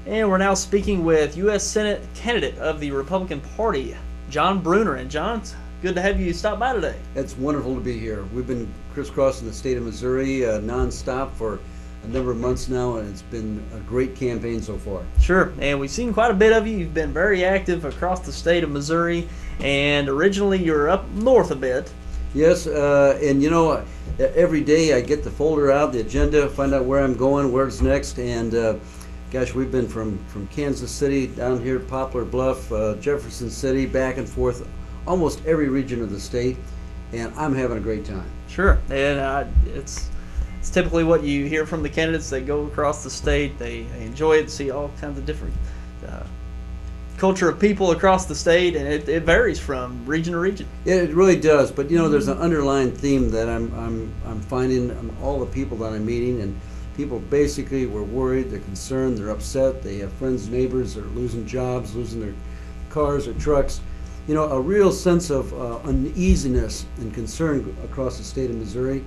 And we're now speaking with U.S. Senate candidate of the Republican Party, John Brunner. And John, it's good to have you stop by today. It's wonderful to be here. We've been crisscrossing the state of Missouri nonstop for a number of months now, and it's been a great campaign so far. Sure, and we've seen quite a bit of you. You've been very active across the state of Missouri, and originally you're up north a bit. Yes, and you know, every day I get the folder out, the agenda, find out where I'm going, where's next, and gosh, we've been from Kansas City down here, Poplar Bluff, Jefferson City, back and forth, almost every region of the state, and I'm having a great time. Sure, and it's typically what you hear from the candidates. They go across the state, they enjoy it, see all kinds of different culture of people across the state, and it varies from region to region. Yeah, it really does. But you know, there's an underlying theme that I'm finding all the people that I'm meeting, and people basically were worried, they're concerned, they're upset. They have friends, neighbors, they're losing jobs, losing their cars or trucks. You know, a real sense of uneasiness and concern across the state of Missouri.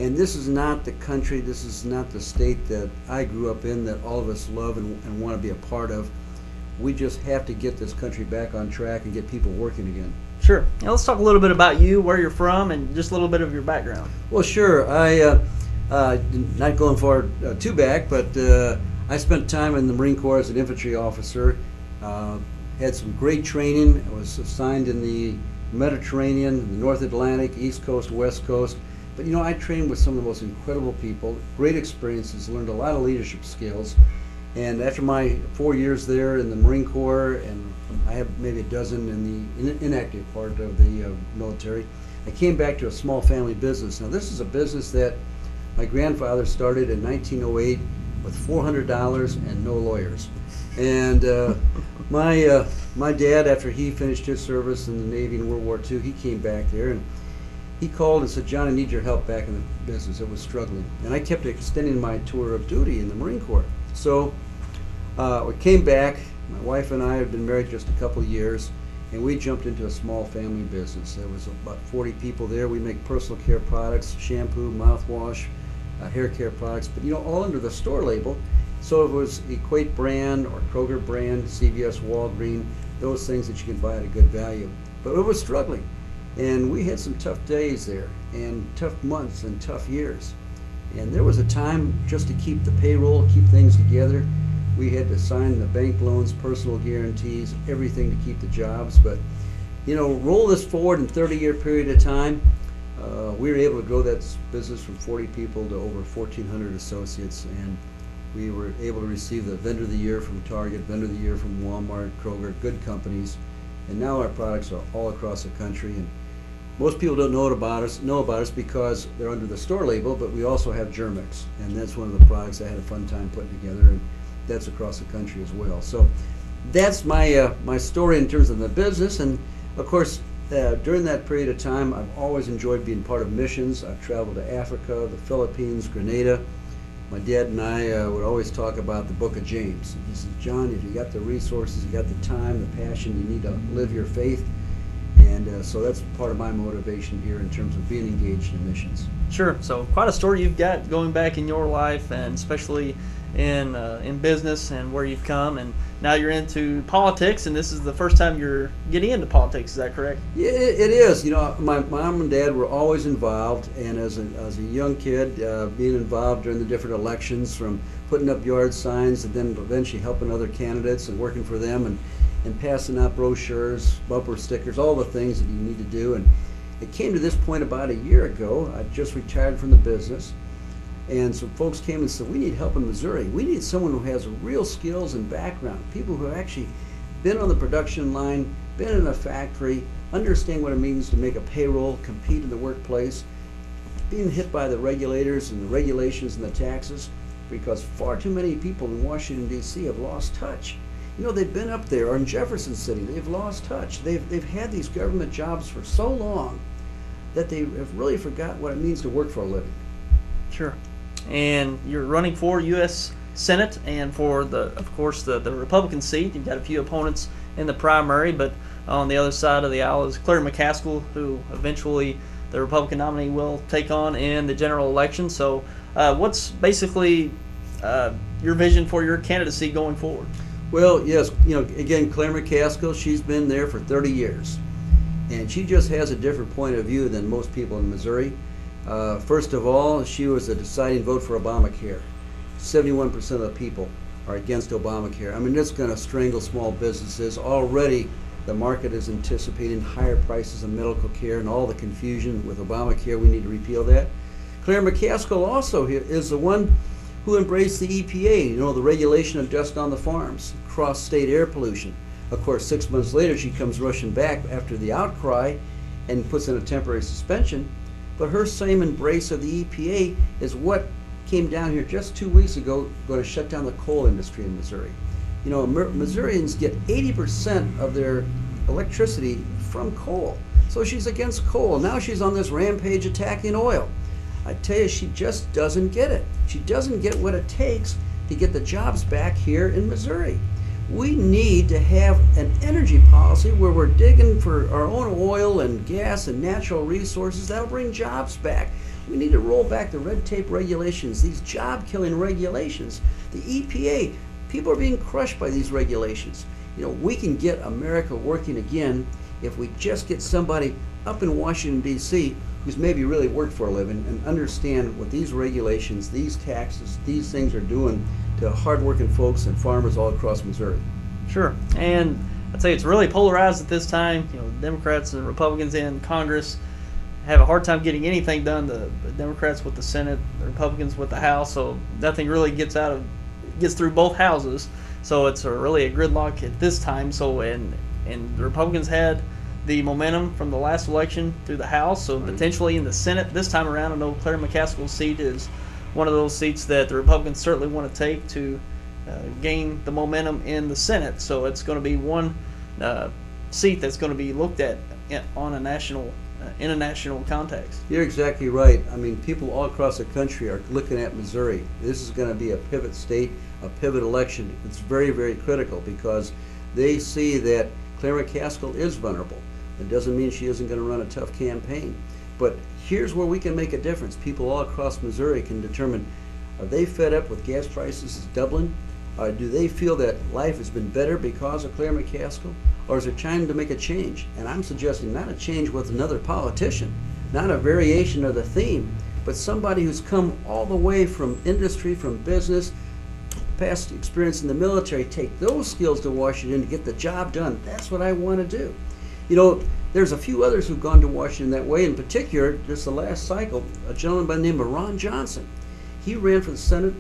And this is not the country, this is not the state that I grew up in, that all of us love and want to be a part of. We just have to get this country back on track and get people working again. Sure. Now let's talk a little bit about you, where you're from, and just a little bit of your background. Well, sure. Not going far too back, but I spent time in the Marine Corps as an infantry officer. Had some great training. I was assigned in the Mediterranean, the North Atlantic, East Coast, West Coast. But you know, I trained with some of the most incredible people, great experiences, learned a lot of leadership skills. And after my 4 years there in the Marine Corps, and I have maybe a dozen in the inactive part of the military, I came back to a small family business. Now this is a business that my grandfather started in 1908 with $400 and no lawyers. And my dad, after he finished his service in the Navy in World War II, he came back there and he called and said, "John, I need your help back in the business." It was struggling. And I kept extending my tour of duty in the Marine Corps. So we came back. My wife and I had been married just a couple of years, and we jumped into a small family business. There was about 40 people there. We make personal care products, shampoo, mouthwash, hair care products, but you know, all under the store label. So it was Equate brand or Kroger brand, CVS, Walgreens, those things that you can buy at a good value. But it was struggling. And we had some tough days there, and tough months and tough years. And there was a time just to keep the payroll, keep things together. We had to sign the bank loans, personal guarantees, everything to keep the jobs. But, you know, roll this forward in a 30-year period of time, we were able to grow that business from 40 people to over 1,400 associates. And we were able to receive the Vendor of the Year from Target, Vendor of the Year from Walmart, Kroger, good companies. And now our products are all across the country. And most people don't know about us because they're under the store label, but we also have Germix, and that's one of the products I had a fun time putting together, and that's across the country as well. So that's my my story in terms of the business. And of course, during that period of time, I've always enjoyed being part of missions. I've traveled to Africa, the Philippines, Grenada. My dad and I would always talk about the book of James. He says, "John, if you got the resources, you got the time, the passion, you need to live your faith." And so that's part of my motivation here in terms of being engaged in missions. Sure. So quite a story you've got going back in your life, and especially in business and where you've come. And now you're into politics, and this is the first time you're getting into politics. Is that correct? Yeah, it is. You know, my mom and dad were always involved, and as a young kid, being involved during the different elections, from putting up yard signs and then eventually helping other candidates and working for them, and passing out brochures, bumper stickers, all the things that you need to do. And it came to this point about a year ago. I just retired from the business, and some folks came and said, "We need help in Missouri. We need someone who has real skills and background, people who have actually been on the production line, been in a factory, understand what it means to make a payroll, compete in the workplace, being hit by the regulators and the regulations and the taxes, because far too many people in Washington, D.C. have lost touch. You know, they've been up there, or in Jefferson City, they've lost touch. They've had these government jobs for so long that they have really forgotten what it means to work for a living." Sure. And you're running for U.S. Senate and for, of course, the Republican seat. You've got a few opponents in the primary, but on the other side of the aisle is Claire McCaskill, who eventually the Republican nominee will take on in the general election. So what's basically your vision for your candidacy going forward. Well, yes, again, Claire McCaskill, she's been there for 30 years. And she just has a different point of view than most people in Missouri. First of all, she was a deciding vote for Obamacare. 71% of the people are against Obamacare. I mean, it's going to strangle small businesses. Already, the market is anticipating higher prices of medical care and all the confusion with Obamacare. We need to repeal that. Claire McCaskill also is the one who embraced the EPA, the regulation of dust on the farms, cross-state air pollution. Of course, 6 months later, she comes rushing back after the outcry and puts in a temporary suspension. But her same embrace of the EPA is what came down here just 2 weeks ago, going to shut down the coal industry in Missouri. Missourians get 80% of their electricity from coal. So she's against coal. Now she's on this rampage attacking oil. I tell you, she just doesn't get it. She doesn't get what it takes to get the jobs back here in Missouri. We need to have an energy policy where we're digging for our own oil and gas and natural resources. That'll bring jobs back. We need to roll back the red tape regulations, these job-killing regulations. The EPA, people are being crushed by these regulations. We can get America working again if we just get somebody up in Washington, D.C. who's maybe really worked for a living and understand what these regulations, these taxes, these things are doing to hardworking folks and farmers all across Missouri. Sure, and I'd say it's really polarized at this time. Democrats and Republicans in Congress have a hard time getting anything done. The Democrats with the Senate, the Republicans with the House, so nothing really gets through both houses. So it's really a gridlock at this time. So and the Republicans had the momentum from the last election through the House, so potentially in the Senate this time around. I know Claire McCaskill's seat is one of those seats that the Republicans certainly want to take to gain the momentum in the Senate. So it's going to be one seat that's going to be looked at on a national, in a national context. You're exactly right. I mean, people all across the country are looking at Missouri. This is going to be a pivot state, a pivot election. It's very, very critical because they see that Claire McCaskill is vulnerable. It doesn't mean she isn't going to run a tough campaign. But here's where we can make a difference. People all across Missouri can determine, are they fed up with gas prices doubling? Do they feel that life has been better because of Claire McCaskill? Or is it time to make a change? And I'm suggesting not a change with another politician, not a variation of the theme, but somebody who's come all the way from industry, from business, past experience in the military, take those skills to Washington to get the job done. That's what I want to do. There's a few others who've gone to Washington that way. In particular, just the last cycle, a gentleman by the name of Ron Johnson. He ran for the Senate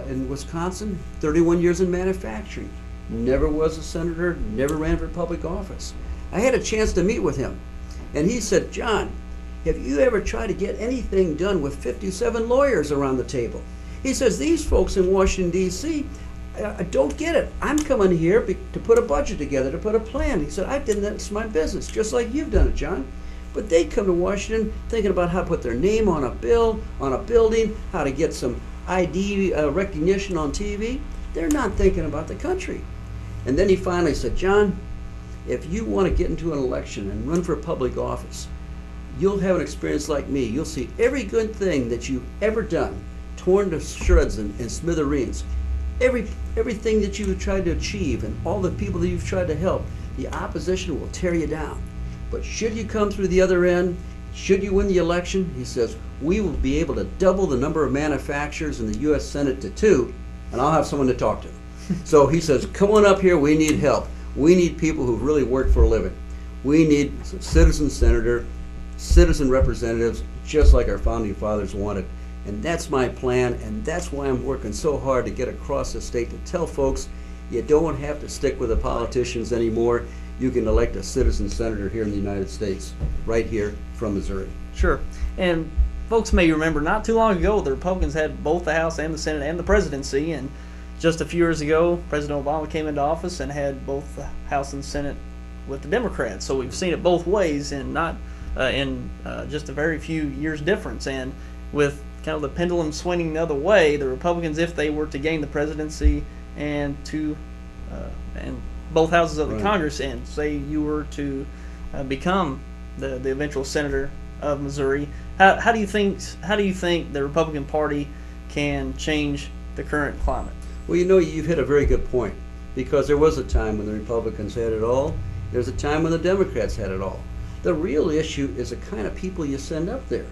in Wisconsin, 31 years in manufacturing. Never was a senator, never ran for public office. I had a chance to meet with him, and he said, "John, have you ever tried to get anything done with 57 lawyers around the table?" He says, "These folks in Washington, D.C., I don't get it. I'm coming here to put a budget together, to put a plan." He said, "I did that. It's my business, just like you've done it, John." But they come to Washington thinking about how to put their name on a bill, on a building, how to get some ID recognition on TV. They're not thinking about the country. And then he finally said, "John, if you want to get into an election and run for public office, you'll have an experience like me. You'll see every good thing that you've ever done torn to shreds and smithereens. Everything that you've tried to achieve and all the people that you've tried to help, the opposition will tear you down. But should you come through the other end, should you win the election," he says, "we will be able to double the number of manufacturers in the U.S. Senate to 2, and I'll have someone to talk to." So he says, "Come on up here, we need help. We need people who really work for a living. We need some citizen senator, citizen representatives, just like our founding fathers wanted." And that's my plan, and that's why I'm working so hard to get across the state to tell folks you don't have to stick with the politicians anymore. You can elect a citizen senator here in the United States, right here from Missouri. Sure. And folks may remember not too long ago, the Republicans had both the House and the Senate and the presidency, and just a few years ago, President Obama came into office and had both the House and the Senate with the Democrats. So we've seen it both ways, and not in just a very few years difference. And with kind of the pendulum swinging the other way, the Republicans, if they were to gain the presidency and both houses of the Congress, and say you were to become the eventual senator of Missouri, how do you think the Republican Party can change the current climate? Well, you know, you've hit a very good point, because there was a time when the Republicans had it all. There's a time when the Democrats had it all. The real issue is the kind of people you send up there.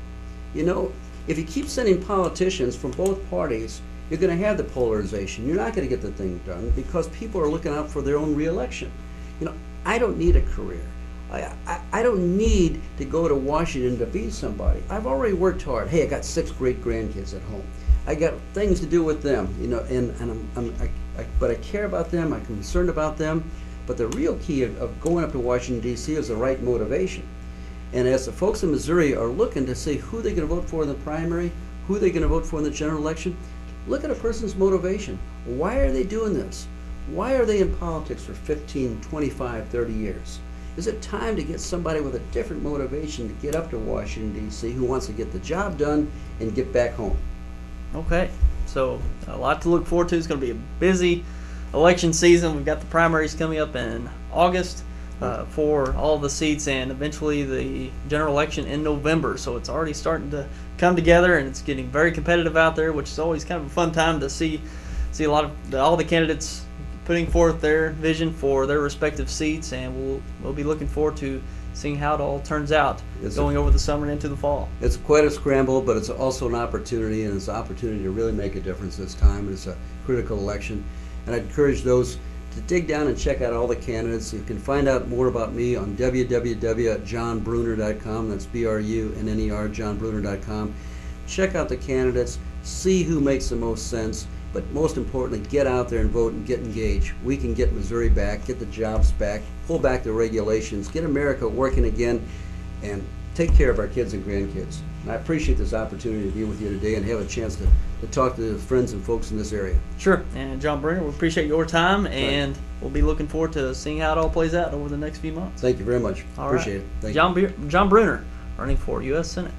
You know, if you keep sending politicians from both parties, you're going to have the polarization. You're not going to get the thing done because people are looking out for their own reelection. You know, I don't need a career. I don't need to go to Washington to beat somebody. I've already worked hard. Hey, I got 6 great grandkids at home. I got things to do with them, you know, but I care about them. I'm concerned about them. But the real key of going up to Washington, D.C. is the right motivation. And as the folks in Missouri are looking to see who they're going to vote for in the primary, who they're going to vote for in the general election, look at a person's motivation. Why are they doing this? Why are they in politics for 15, 25, 30 years? Is it time to get somebody with a different motivation to get up to Washington, D.C., who wants to get the job done and get back home? Okay, so a lot to look forward to. It's going to be a busy election season. We've got the primaries coming up in August for all the seats, and eventually the general election in November. So it's already starting to come together, and it's getting very competitive out there, which is always kind of a fun time to see a lot of all the candidates putting forth their vision for their respective seats, and we'll be looking forward to seeing how it all turns out going over the summer and into the fall. It's quite a scramble, but it's also an opportunity, and it's an opportunity to really make a difference this time. It's a critical election, and I'd encourage those to dig down and check out all the candidates. You can find out more about me on www.johnbrunner.com. That's BRUNNER, johnbrunner.com. Check out the candidates, see who makes the most sense, but most importantly, get out there and vote and get engaged. We can get Missouri back, get the jobs back, pull back the regulations, get America working again, and take care of our kids and grandkids. And I appreciate this opportunity to be with you today and have a chance to talk to the friends and folks in this area. Sure. And John Brunner, we appreciate your time, and we'll be looking forward to seeing how it all plays out over the next few months. Thank you very much. All appreciate right. it. Thank you. John Brunner, running for U.S. Senate.